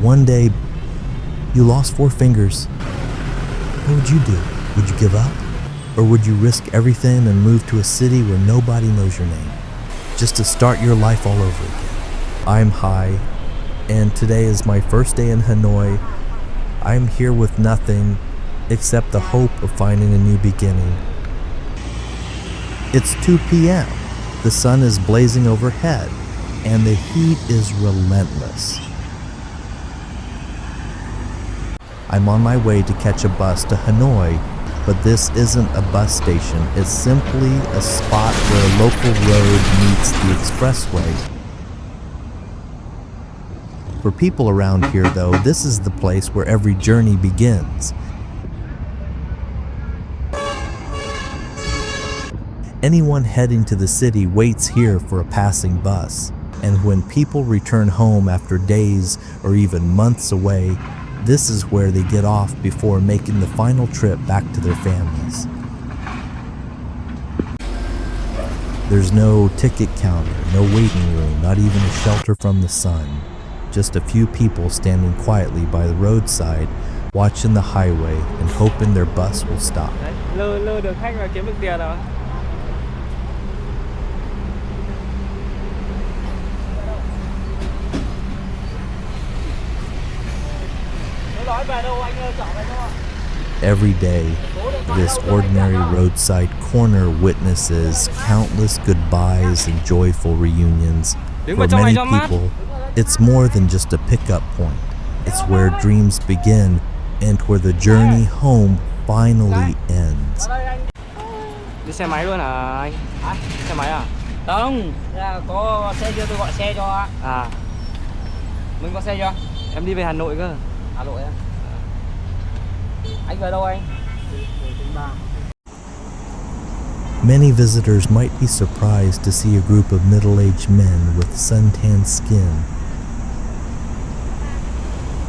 One day, you lost 4 fingers. What would you do? Would you give up? Or would you risk everything and move to a city where nobody knows your name, just to start your life all over again? I'm Hai, and today is my first day in Hanoi. I'm here with nothing except the hope of finding a new beginning. It's 2 p.m. The sun is blazing overhead, and the heat is relentless. I'm on my way to catch a bus to Hanoi, but this isn't a bus station. It's simply a spot where a local road meets the expressway. For people around here, though, this is the place where every journey begins. Anyone heading to the city waits here for a passing bus, and when people return home after days or even months away, this is where they get off before making the final trip back to their families. There's no ticket counter, no waiting room, not even a shelter from the sun. Just a few people standing quietly by the roadside, watching the highway and hoping their bus will stop. Lơ được khách và kiếm được tiền rồi. Every day, this ordinary roadside corner witnesses countless goodbyes and joyful reunions. For many people, it's more than just a pickup point. It's where dreams begin and where the journey home finally ends. Đi xe máy luôn hả anh? Xe máy à? Không, có xe chưa, tôi gọi xe cho. À, mình có xe chưa? Em đi về Hà Nội cơ. Hà Nội á? Anh về đâu anh? Many visitors might be surprised to see a group of middle-aged men with suntanned skin,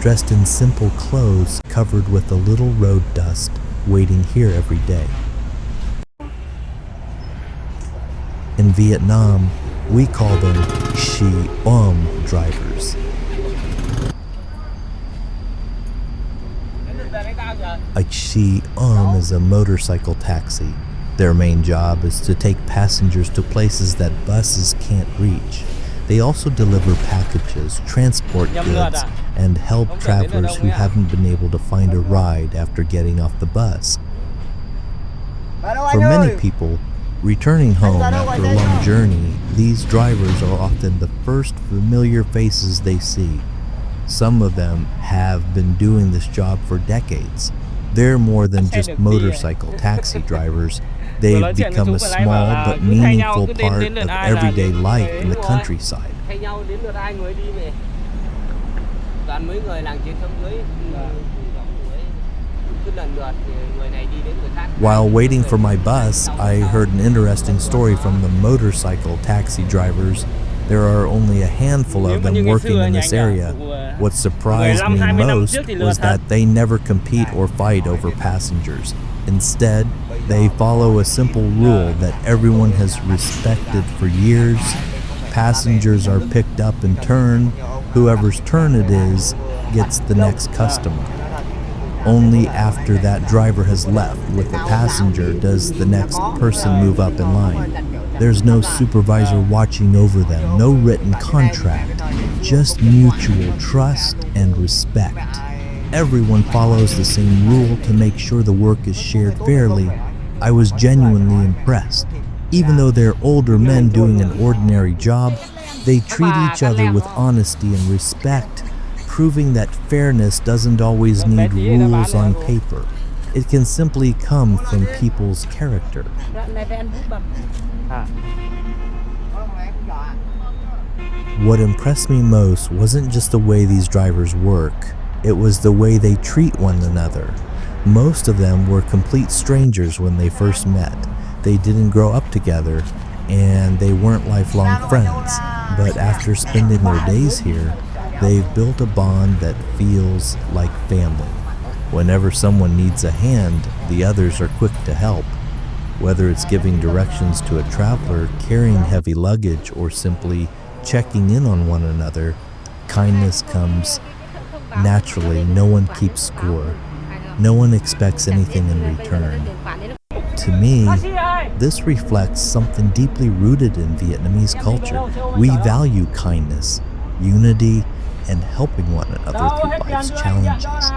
dressed in simple clothes covered with a little road dust, waiting here every day. In Vietnam, we call them She drivers. A She is a motorcycle taxi. Their main job is to take passengers to places that buses can't reach. They also deliver packages, transport goods, and help travelers who haven't been able to find a ride after getting off the bus. For many people, returning home after a long journey, these drivers are often the first familiar faces they see. Some of them have been doing this job for decades. They're more than just motorcycle taxi drivers. They've become a small but meaningful part of everyday life in the countryside. While waiting for my bus, I heard an interesting story from the motorcycle taxi drivers. There are only a handful of them working in this area. What surprised me most was that they never compete or fight over passengers. Instead, they follow a simple rule that everyone has respected for years. Passengers are picked up in turn. Whoever's turn it is gets the next customer. Only after that driver has left with the passenger does the next person move up in line. There's no supervisor watching over them, no written contract, just mutual trust and respect. Everyone follows the same rule to make sure the work is shared fairly. I was genuinely impressed. Even though they're older men doing an ordinary job, they treat each other with honesty and respect, proving that fairness doesn't always need rules on paper. It can simply come from people's character. What impressed me most wasn't just the way these drivers work, it was the way they treat one another. Most of them were complete strangers when they first met. They didn't grow up together, and they weren't lifelong friends. But after spending their days here, they've built a bond that feels like family. Whenever someone needs a hand, the others are quick to help. Whether it's giving directions to a traveler carrying heavy luggage or simply checking in on one another, kindness comes Naturally, no one keeps score. No one expects anything in return. To me, this reflects something deeply rooted in Vietnamese culture. We value kindness, unity, and helping one another through life's challenges.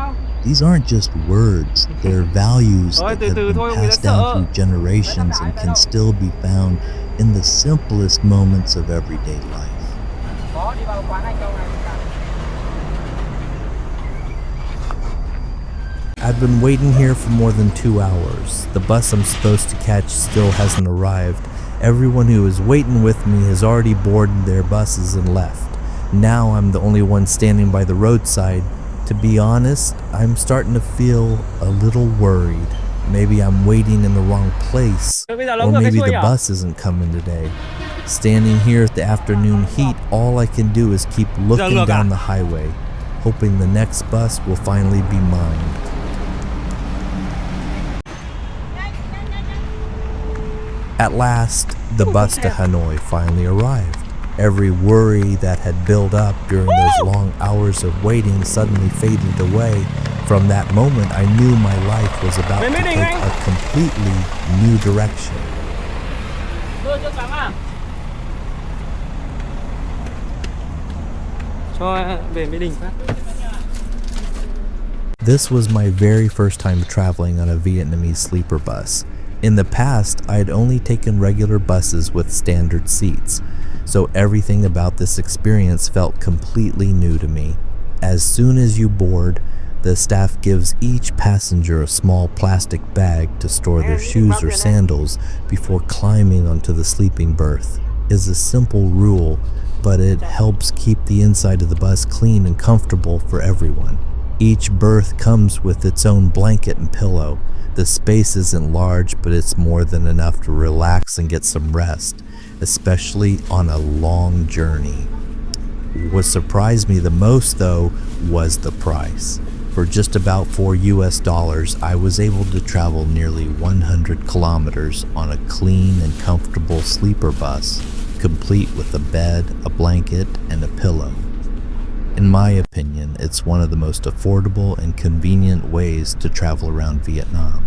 These aren't just words, they're values that have been passed down through generations and can still be found in the simplest moments of everyday life. I've been waiting here for more than 2 hours. The bus I'm supposed to catch still hasn't arrived. Everyone who was waiting with me has already boarded their buses and left. Now I'm the only one standing by the roadside. To be honest, I'm starting to feel a little worried. Maybe I'm waiting in the wrong place, or maybe the bus isn't coming today. Standing here at the afternoon heat, all I can do is keep looking down the highway, hoping the next bus will finally be mine. At last, the bus to Hanoi finally arrived. Every worry that had built up during those long hours of waiting suddenly faded away. From that moment, I knew my life was about to take a completely new direction. This was my very first time traveling on a Vietnamese sleeper bus. In the past, I had only taken regular buses with standard seats, so everything about this experience felt completely new to me. As soon as you board, the staff gives each passenger a small plastic bag to store their shoes or sandals before climbing onto the sleeping berth. It's a simple rule, but it helps keep the inside of the bus clean and comfortable for everyone. Each berth comes with its own blanket and pillow. The space isn't large, but it's more than enough to relax and get some rest, especially on a long journey. What surprised me the most, though, was the price. For just about $4 I was able to travel nearly 100 kilometers on a clean and comfortable sleeper bus, complete with a bed, a blanket, and a pillow. In my opinion, it's one of the most affordable and convenient ways to travel around Vietnam.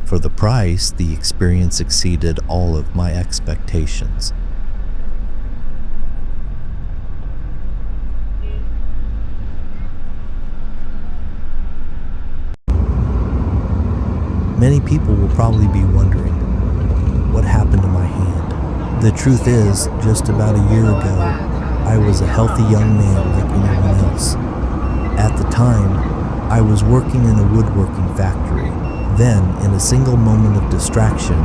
For the price, the experience exceeded all of my expectations. Many people will probably be wondering, what happened to my hand? The truth is, just about a year ago, I was a healthy young man like anyone else. At the time, I was working in a woodworking factory. Then, in a single moment of distraction,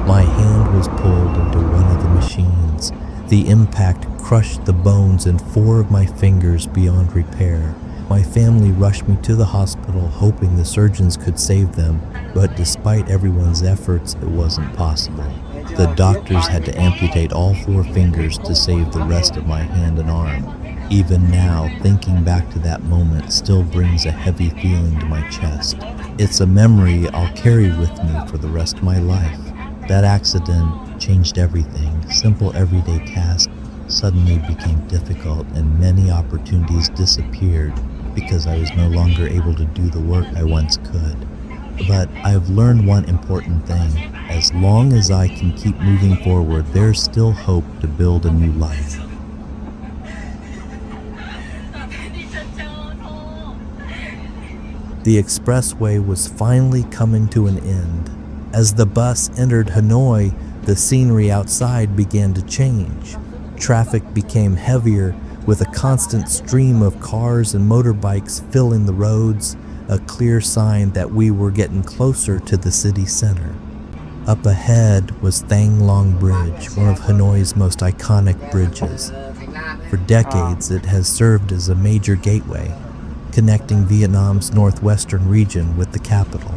my hand was pulled into one of the machines. The impact crushed the bones in 4 of my fingers beyond repair. My family rushed me to the hospital, hoping the surgeons could save them, but despite everyone's efforts, it wasn't possible. The doctors had to amputate all 4 fingers to save the rest of my hand and arm. Even now, thinking back to that moment still brings a heavy feeling to my chest. It's a memory I'll carry with me for the rest of my life. That accident changed everything. Simple everyday tasks suddenly became difficult, and many opportunities disappeared because I was no longer able to do the work I once could. But I've learned one important thing. As long as I can keep moving forward, there's still hope to build a new life. The expressway was finally coming to an end. As the bus entered Hanoi, the scenery outside began to change. Traffic became heavier, with a constant stream of cars and motorbikes filling the roads, a clear sign that we were getting closer to the city center. Up ahead was Thang Long Bridge, one of Hanoi's most iconic bridges. For decades, it has served as a major gateway, connecting Vietnam's northwestern region with the capital.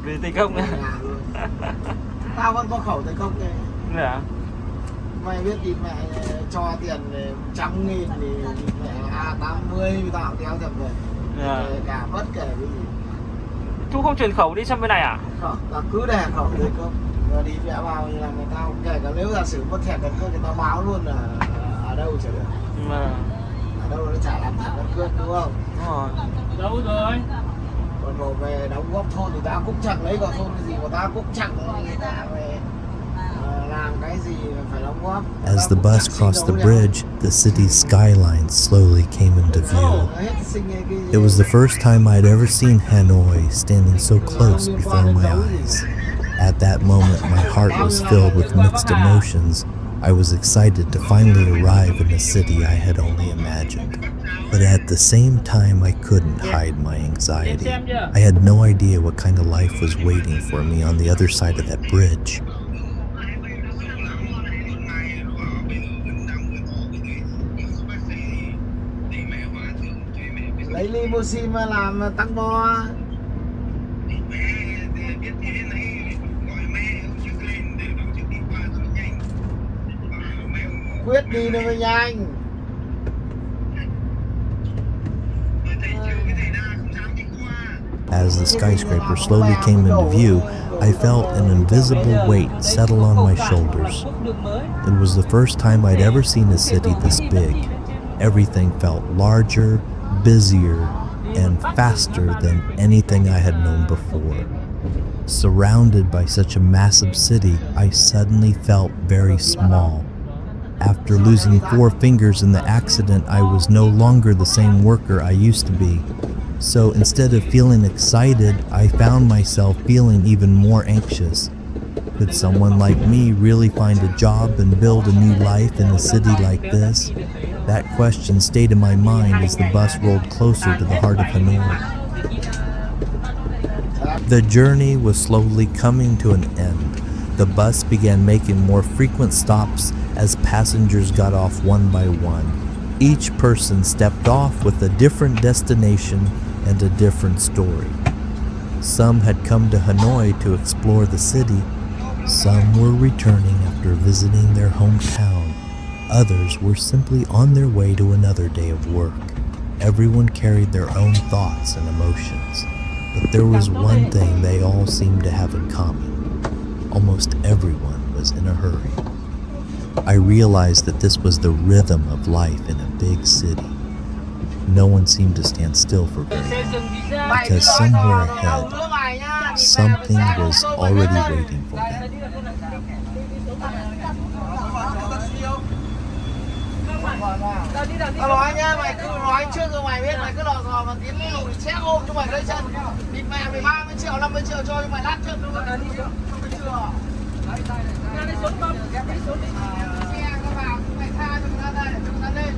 Vì tiền công nữa. Tao vẫn có khẩu tiền công này. Dạ. Mày biết thì mẹ cho tiền 100.000 thì mẹ A80 tạo kéo thật rồi. Cả bất kể cái gì. Chú không chuyển khẩu đi sang bên này à? Không, là cứ để khẩu dưới cơm rồi đi vẽ vào như là người ta kể cả nếu giả sử có thẻ căn cước người ta báo luôn là ở đâu chả được. Ở đâu nó chả làm thẻ căn cước đúng không? Đúng rồi. Đâu rồi? Còn rồi về đóng góp thôn thì ta cũng chẳng lấy vào thôn cái gì, người ta cũng chẳng người ta về làm cái gì phải đóng góp. As the bus crossed the bridge, the city's skyline slowly came into view. It was the first time I'd ever seen Hanoi standing so close before my eyes. At that moment, my heart was filled with mixed emotions. I was excited to finally arrive in a city I had only imagined. But at the same time, I couldn't hide my anxiety. I had no idea what kind of life was waiting for me on the other side of that bridge. Lấy limousine mà làm tăng bo. Quyết đi nữa với nhanh. As the skyscraper slowly came into view, I felt an invisible weight settle on my shoulders. It was the first time I'd ever seen a city this big. Everything felt larger, busier, and faster than anything I had known before. Surrounded by such a massive city, I suddenly felt very small. After losing 4 fingers in the accident, I was no longer the same worker I used to be. So instead of feeling excited, I found myself feeling even more anxious. Could someone like me really find a job and build a new life in a city like this? That question stayed in my mind as the bus rolled closer to the heart of Hanoi. The journey was slowly coming to an end. The bus began making more frequent stops as passengers got off one by one. Each person stepped off with a different destination and a different story. Some had come to Hanoi to explore the city. Some were returning after visiting their hometown. Others were simply on their way to another day of work. Everyone carried their own thoughts and emotions, but there was one thing they all seemed to have in common. Almost everyone was in a hurry. I realized that this was the rhythm of life in a big city. No one seemed to stand still for very long, because somewhere ahead, something was already waiting for them. Tao nói nhá, mày cứ nói trước rồi mày biết, mày cứ lò dò mà tiến lùi sẽ ôm cho mày lấy chân. Địt mẹ mày 30 triệu, 50 triệu cho mày lát chân luôn. Không chưa? Đi xuống không? Đi xuống đi. Xe các bạn, mày tha cho người ta đây, cho người ta lên.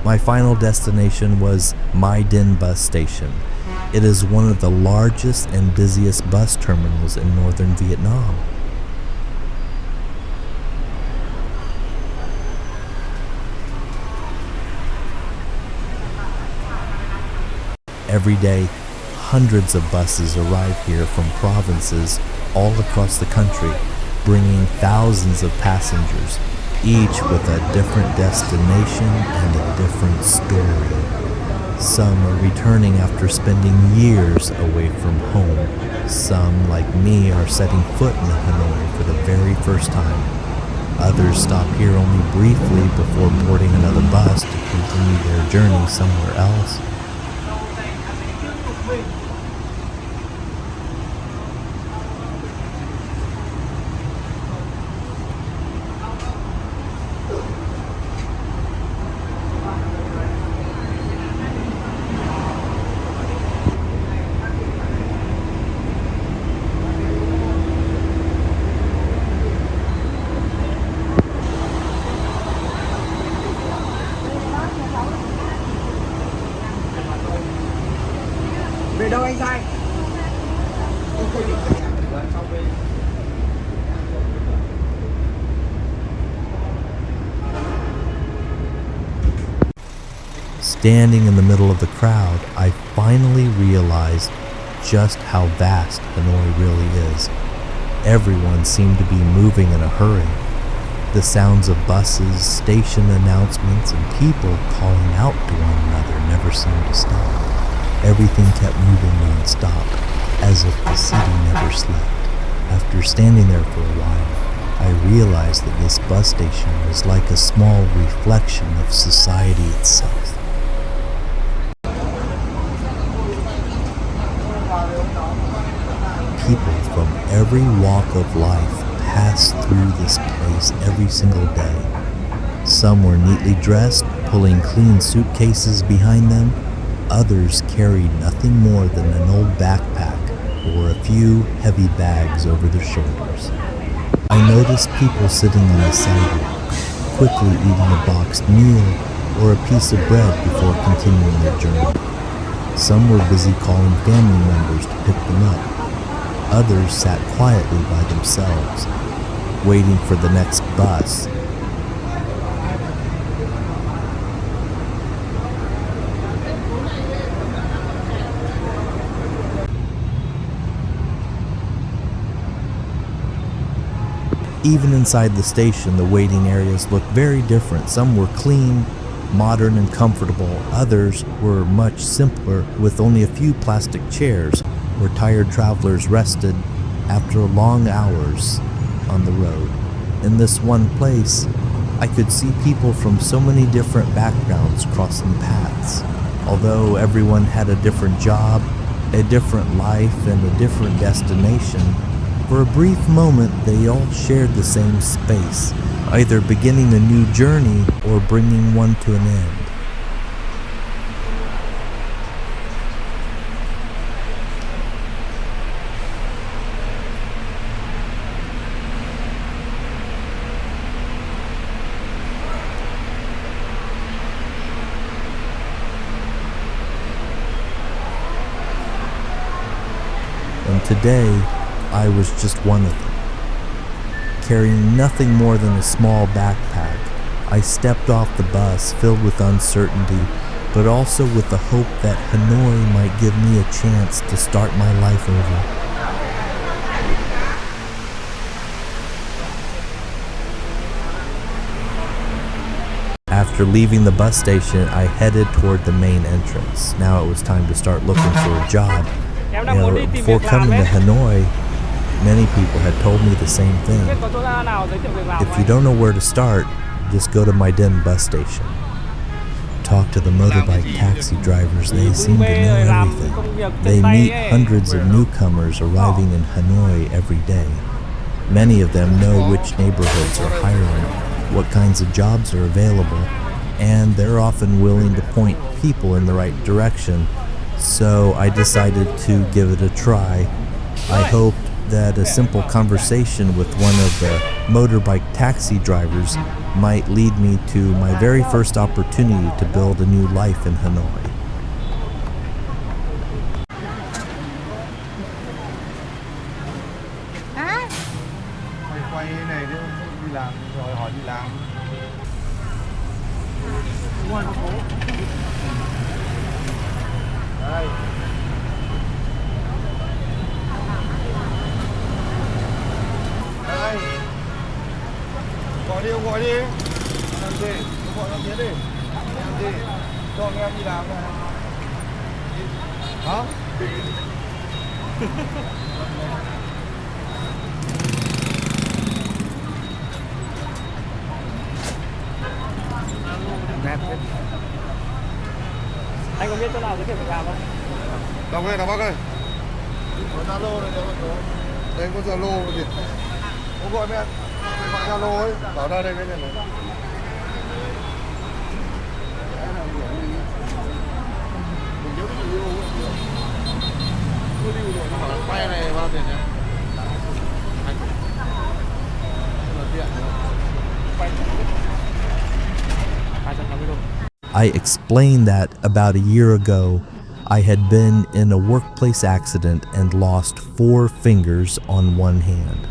My final destination was Mai Dinh bus station. It is one of the largest and busiest bus terminals in northern Vietnam. Every day, hundreds of buses arrive here from provinces all across the country, bringing thousands of passengers, each with a different destination and a different story. Some are returning after spending years away from home. Some, like me, are setting foot in Hanoi for the very first time. Others stop here only briefly before boarding another bus to continue their journey somewhere else. Về đâu anh trai? Standing in the middle of the crowd, I finally realized just how vast Hanoi really is. Everyone seemed to be moving in a hurry. The sounds of buses, station announcements, and people calling out to one another never seemed to stop. Everything kept moving non-stop, as if the city never slept. After standing there for a while, I realized that this bus station was like a small reflection of society itself. People from every walk of life pass through this place every single day. Some were neatly dressed, pulling clean suitcases behind them. Others carried nothing more than an old backpack or a few heavy bags over their shoulders. I noticed people sitting on the sidewalk, quickly eating a boxed meal or a piece of bread before continuing their journey. Some were busy calling family members to pick them up. Others sat quietly by themselves, waiting for the next bus. Even inside the station, the waiting areas looked very different. Some were clean, modern, and comfortable. Others were much simpler, with only a few plastic chairs where tired travelers rested after long hours on the road. In this one place, I could see people from so many different backgrounds crossing paths. Although everyone had a different job, a different life, and a different destination, for a brief moment they all shared the same space, either beginning a new journey or bringing one to an end. And today, I was just one of them. Carrying nothing more than a small backpack, I stepped off the bus filled with uncertainty, but also with the hope that Hanoi might give me a chance to start my life over. After leaving the bus station, I headed toward the main entrance. Now it was time to start looking for a job. Before coming to Hanoi, many people had told me the same thing. If you don't know where to start, just go to my Den bus station. Talk to the motorbike taxi drivers, they seem to know everything. They meet hundreds of newcomers arriving in Hanoi every day. Many of them know which neighborhoods are hiring, what kinds of jobs are available, and they're often willing to point people in the right direction. So I decided to give it a try. I hoped that a simple conversation with one of the motorbike taxi drivers might lead me to my very first opportunity to build a new life in Hanoi. Gọi đi làm gì, gọi làm gì đi làm gì, cho anh em đi làm này hả? Anh có biết chỗ nào giới thiệu việc làm không? Đọc ơi, đọc bác ơi. Có Zalo này, đây có Zalo gì? Có gọi mẹ. Gọi Zalo ấy, bảo ra đây cái này này. Mình nhớ cái video ấy. Cứ đi rồi, nó bảo quay này bao tiền nhỉ? Anh. Là tiện rồi. Quay. 280 đô. I explained that about a year ago, I had been in a workplace accident and lost 4 fingers on one hand.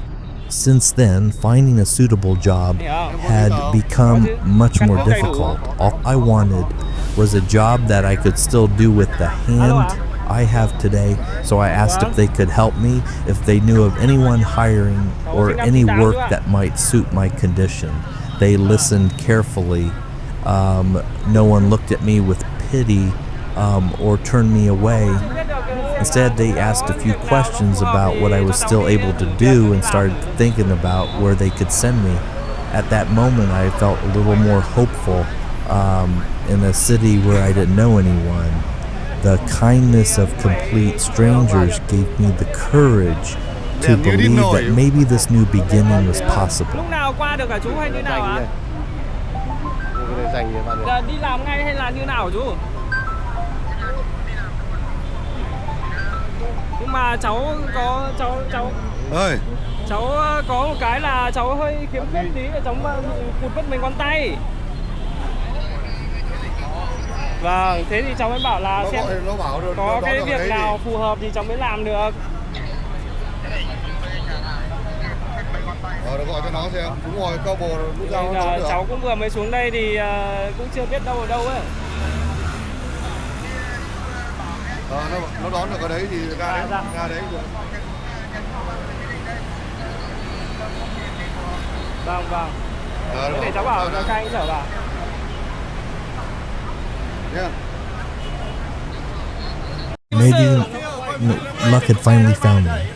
Since then, finding a suitable job had become much more difficult. All I wanted was a job that I could still do with the hand I have today, so I asked if they could help me, if they knew of anyone hiring or any work that might suit my condition. They listened carefully. No one looked at me with pity or turned me away. Instead, they asked a few questions about what I was still able to do and started thinking about where they could send me. At that moment, I felt a little more hopeful in a city where I didn't know anyone. The kindness of complete strangers gave me the courage to believe that maybe this new beginning was possible. Lúc nào qua được hả chú hay như nào ạ? Là đi làm ngay hay là như nào hả chú? Nhưng mà cháu có cháu có một cái là cháu hơi khiếm khuyết tí là cháu cụt mất mình ngón tay. Vâng, thế thì cháu mới bảo là xem có cái việc nào phù hợp thì cháu mới làm được. Được gọi cho nó xem. Đúng rồi, câu bồ lúc sau nó được. Cháu cũng vừa mới xuống đây thì cũng chưa biết đâu ở đâu ấy. Nó đón được ở đấy thì ra đấy được. Vâng. Thế để cháu bảo cho anh chở vào. Yeah. Maybe luck had finally found me.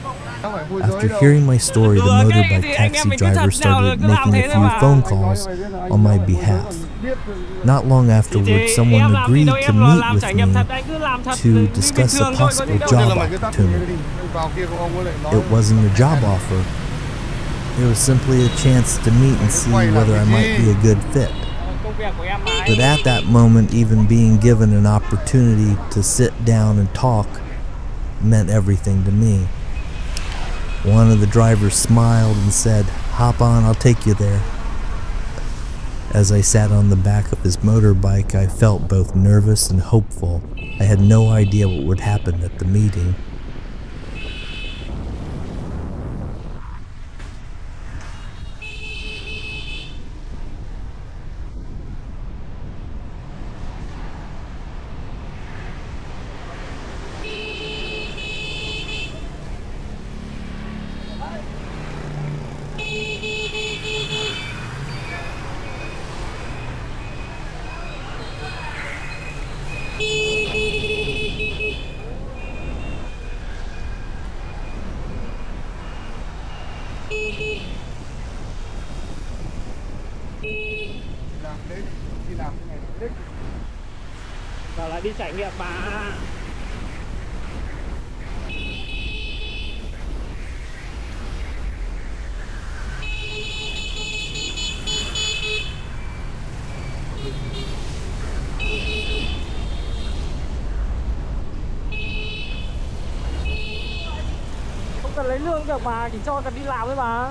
After hearing my story, the motorbike taxi driver started making a few phone calls on my behalf. Not long afterwards, someone agreed to meet with me to discuss a possible job opportunity. It wasn't a job offer. It was simply a chance to meet and see whether I might be a good fit. But at that moment, even being given an opportunity to sit down and talk meant everything to me. One of the drivers smiled and said, "Hop on, I'll take you there." As I sat on the back of his motorbike, I felt both nervous and hopeful. I had no idea what would happen at the meeting. Bảo là đi trải nghiệm mà. Không cần lấy lương được mà, chỉ cho cần đi làm thôi mà.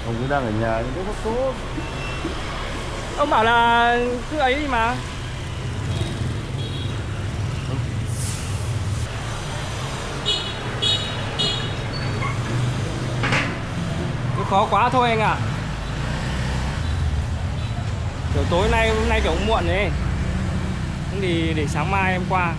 Ông cứ đang ở nhà nhưng có số. Ông bảo là cứ ấy đi mà. Cứ khó quá thôi anh ạ. Kiểu tối nay hôm nay kiểu muộn đấy. Thì để sáng mai em qua.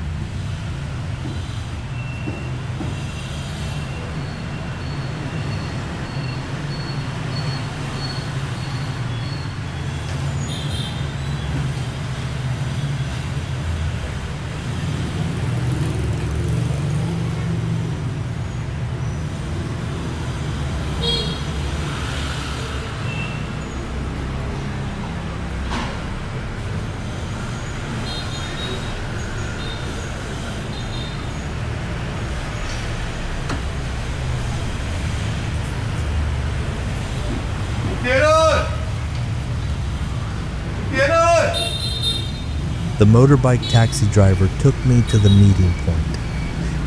The motorbike taxi driver took me to the meeting point.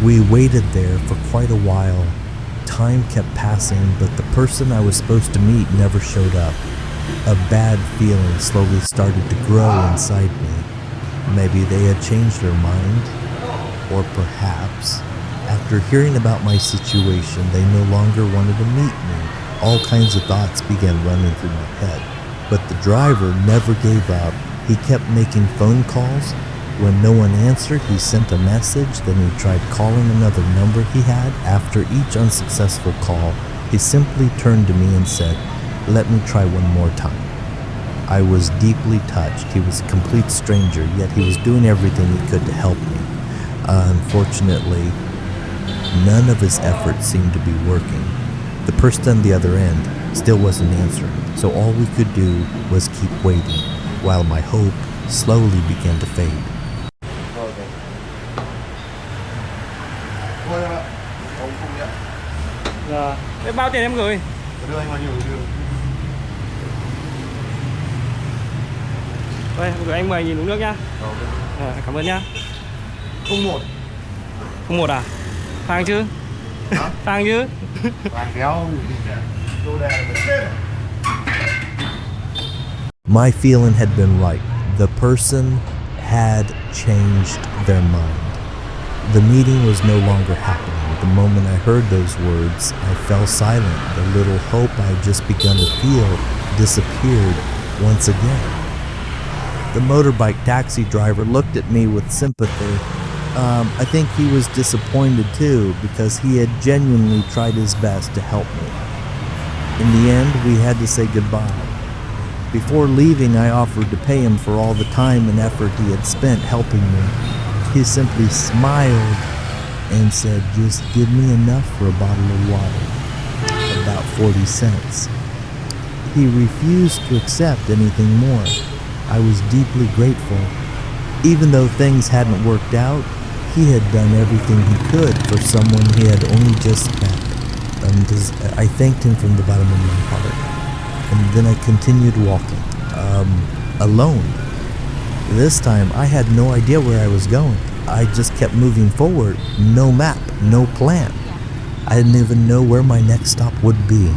We waited there for quite a while. Time kept passing, but the person I was supposed to meet never showed up. A bad feeling slowly started to grow inside me. Maybe they had changed their mind, or perhaps, after hearing about my situation, they no longer wanted to meet me. All kinds of thoughts began running through my head, but the driver never gave up. He kept making phone calls. When no one answered, he sent a message, then he tried calling another number he had. After each unsuccessful call, he simply turned to me and said, "Let me try one more time." I was deeply touched. He was a complete stranger, yet he was doing everything he could to help me. Unfortunately, none of his efforts seemed to be working. The person on the other end still wasn't answering, so all we could do was keep waiting, while my hope slowly began to fade. Thôi em ạ, ông không nhận. Dạ. Thế bao tiền em gửi? Đưa anh bao nhiêu thì đưa. Đây, em gửi anh 10.000 uống nước nhá. Cảm ơn nhá. 01. 01 à? Phang chứ? Hả? Phang chứ? Vàng kéo. Đô đè là chết. My feeling had been right. The person had changed their mind. The meeting was no longer happening. The moment I heard those words, I fell silent. The little hope I had just begun to feel disappeared once again. The motorbike taxi driver looked at me with sympathy. I think he was disappointed too, because he had genuinely tried his best to help me. In the end, we had to say goodbye. Before leaving, I offered to pay him for all the time and effort he had spent helping me. He simply smiled and said, "Just give me enough for a bottle of water, about 40 cents. He refused to accept anything more. I was deeply grateful. Even though things hadn't worked out, he had done everything he could for someone he had only just met. I thanked him from the bottom of my heart. And then I continued walking, alone. This time, I had no idea where I was going. I just kept moving forward, no map, no plan. I didn't even know where my next stop would be.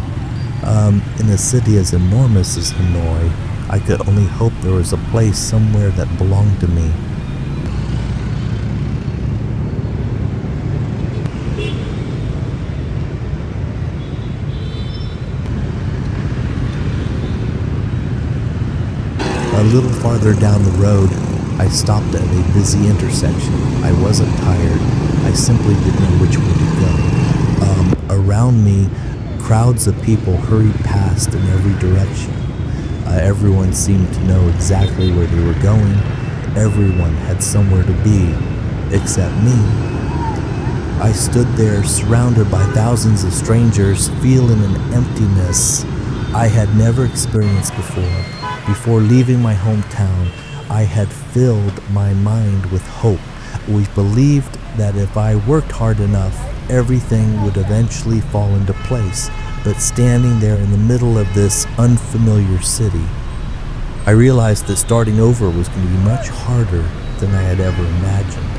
In a city as enormous as Hanoi, I could only hope there was a place somewhere that belonged to me. A little farther down the road, I stopped at a busy intersection. I wasn't tired. I simply didn't know which way to go. Around me, crowds of people hurried past in every direction. Everyone seemed to know exactly where they were going. Everyone had somewhere to be, except me. I stood there surrounded by thousands of strangers, feeling an emptiness I had never experienced before. Before leaving my hometown, I had filled my mind with hope. We believed that if I worked hard enough, everything would eventually fall into place. But standing there in the middle of this unfamiliar city, I realized that starting over was going to be much harder than I had ever imagined.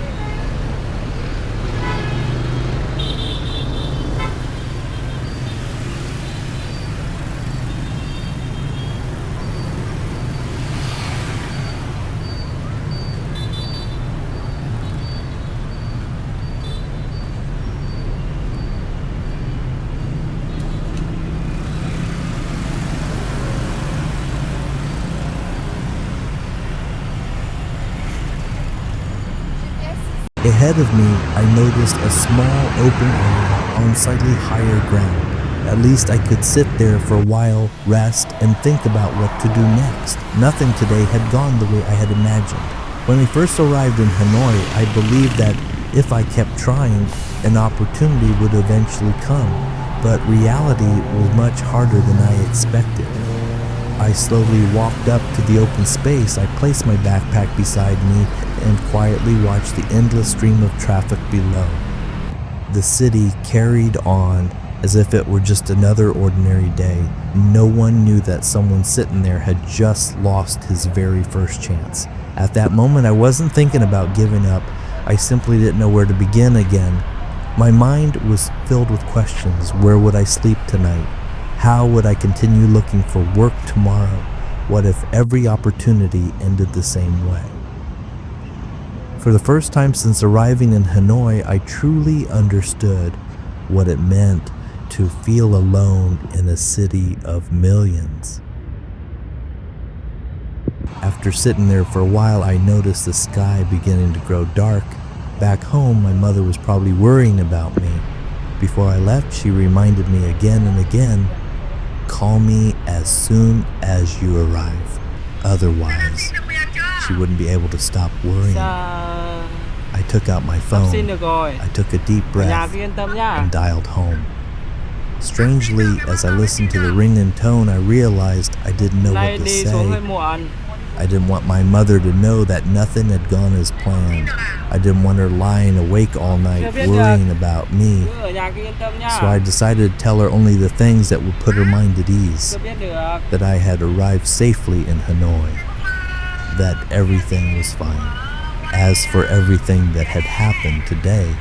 Ahead of me, I noticed a small open area on slightly higher ground. At least I could sit there for a while, rest, and think about what to do next. Nothing today had gone the way I had imagined. When I first arrived in Hanoi, I believed that if I kept trying, an opportunity would eventually come. But reality was much harder than I expected. I slowly walked up to the open space. I placed my backpack beside me and quietly watched the endless stream of traffic below. The city carried on as if it were just another ordinary day. No one knew that someone sitting there had just lost his very first chance. At that moment, I wasn't thinking about giving up. I simply didn't know where to begin again. My mind was filled with questions. Where would I sleep tonight? How would I continue looking for work tomorrow? What if every opportunity ended the same way? For the first time since arriving in Hanoi, I truly understood what it meant to feel alone in a city of millions. After sitting there for a while, I noticed the sky beginning to grow dark. Back home, my mother was probably worrying about me. Before I left, she reminded me again and again, call me as soon as you arrive. Otherwise, she wouldn't be able to stop worrying. I took out my phone. I took a deep breath and dialed home. Strangely, as I listened to the ring and tone, I realized I didn't know what to say. I didn't want my mother to know that nothing had gone as planned. I didn't want her lying awake all night worrying about me. So I decided to tell her only the things that would put her mind at ease. That I had arrived safely in Hanoi. That everything was fine. As for everything that had happened today,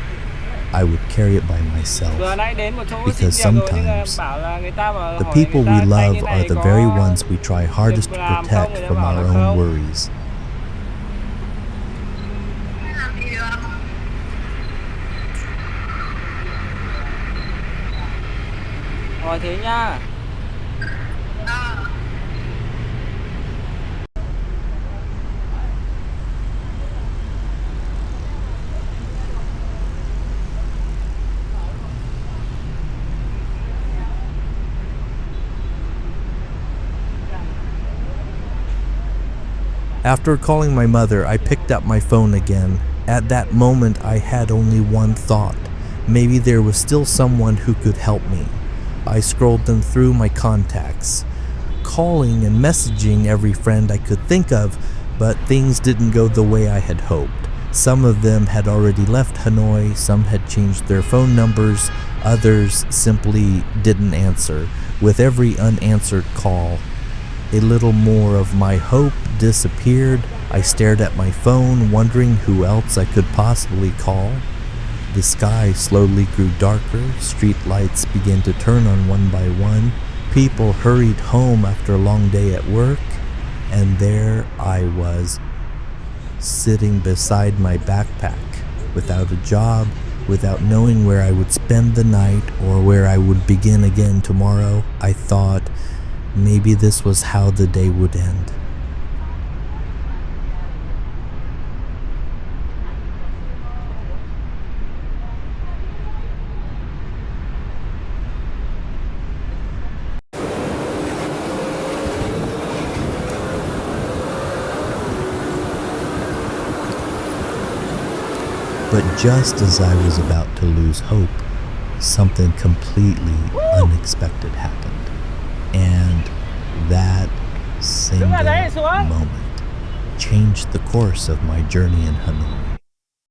I would carry it by myself, because sometimes the people we love are the very ones we try hardest to protect from our own worries. Rồi thế nha. After calling my mother, I picked up my phone again. At that moment, I had only one thought. Maybe there was still someone who could help me. I scrolled them through my contacts, calling and messaging every friend I could think of, but things didn't go the way I had hoped. Some of them had already left Hanoi, some had changed their phone numbers, others simply didn't answer. With every unanswered call, a little more of my hope disappeared. I stared at my phone, wondering who else I could possibly call. The sky slowly grew darker, street lights began to turn on one by one, people hurried home after a long day at work, and there I was, sitting beside my backpack, without a job, without knowing where I would spend the night or where I would begin again tomorrow. I thought, maybe this was how the day would end. But just as I was about to lose hope, something completely unexpected happened. And that single moment changed the course of my journey in Hanoi.